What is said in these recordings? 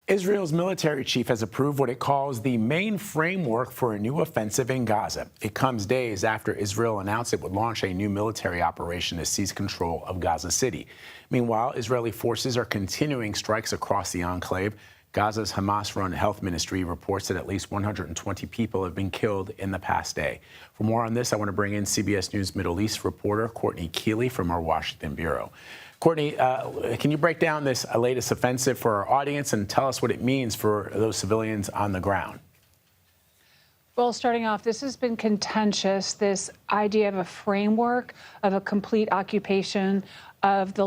Israel's military chief has approved what it calls the main framework for a new offensive in Gaza. It comes days after Israel announced it would launch a new military operation to seize control of Gaza City. Meanwhile, Israeli forces are continuing strikes across the enclave. Gaza's Hamas-run health ministry reports that at least 120 people have been killed in the past day. For more on this, I want to bring in CBS News Middle East reporter Courtney Kealy from our Washington bureau. Courtney, can you break down this latest offensive for our audience and tell us what it means for those civilians on the ground? Well, starting off, this has been contentious, this idea of a framework of a complete occupation of the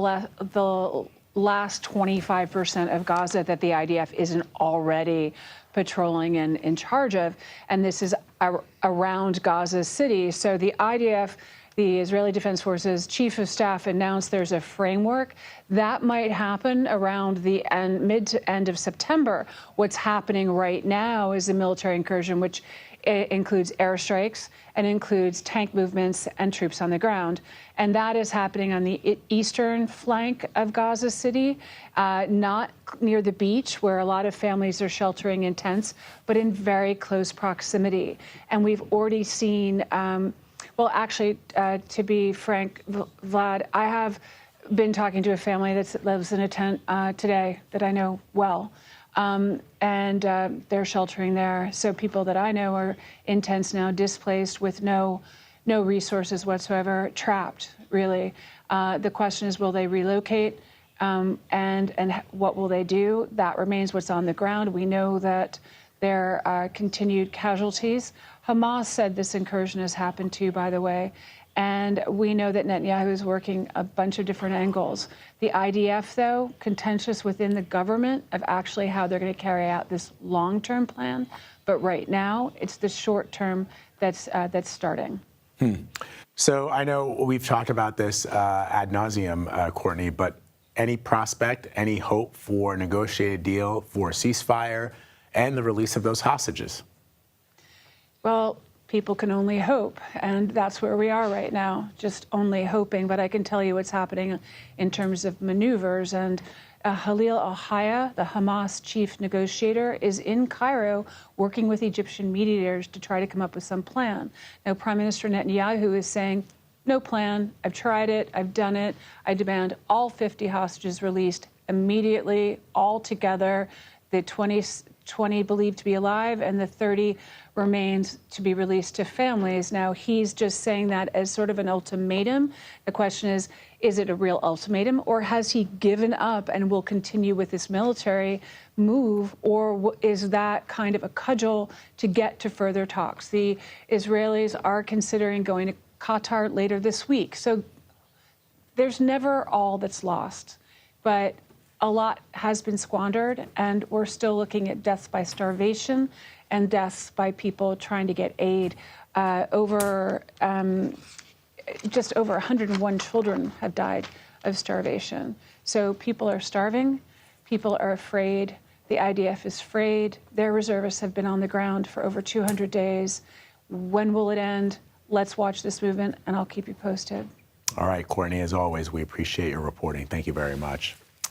last 25% of Gaza that the IDF isn't already patrolling and in charge of. And this is around Gaza City. So the IDF, the Israeli Defense Forces Chief of Staff, announced there's a framework that might happen around the mid to end of September. What's happening right now is a military incursion, which includes airstrikes and includes tank movements and troops on the ground. And that is happening on the eastern flank of Gaza City, not near the beach where a lot of families are sheltering in tents, but in very close proximity. And we've already seen well, actually, to be frank, Vlad, I have been talking to a family that lives in a tent today that I know well, and they're sheltering there. So people that I know are in tents now, displaced with no resources whatsoever, trapped, really. The question is, will they relocate, and what will they do? That remains what's on the ground. We know that there are continued casualties. Hamas said this incursion has happened too, by the way. And we know that Netanyahu is working a bunch of different angles. The IDF, though, contentious within the government of actually how they're going to carry out this long-term plan. But right now, it's the short term that's starting. So I know we've talked about this ad nauseum, Courtney, but any prospect, any hope for a negotiated deal for a ceasefire and the release of those hostages? Well, people can only hope, and that's where we are right now, just only hoping. But I can tell you what's happening in terms of maneuvers. And Khalil al-Hayya, the Hamas chief negotiator, is in Cairo working with Egyptian mediators to try to come up with some plan. Now, Prime Minister Netanyahu is saying, no plan. I've tried it. I've done it. I demand all 50 hostages released immediately, all together. The 20 believed to be alive, and the 30 remains to be released to families. Now, he's just saying that as sort of an ultimatum. The question is it a real ultimatum, or has he given up and will continue with this military move, or is that kind of a cudgel to get to further talks? The Israelis are considering going to Qatar later this week. So there's never all that's lost, but a lot has been squandered, and we're still looking at deaths by starvation and deaths by people trying to get aid. Just over 101 children have died of starvation. So people are starving, people are afraid, the IDF is afraid, their reservists have been on the ground for over 200 days. When will it end? Let's watch this movement, and I'll keep you posted. All right, Courtney, as always, we appreciate your reporting. Thank you very much.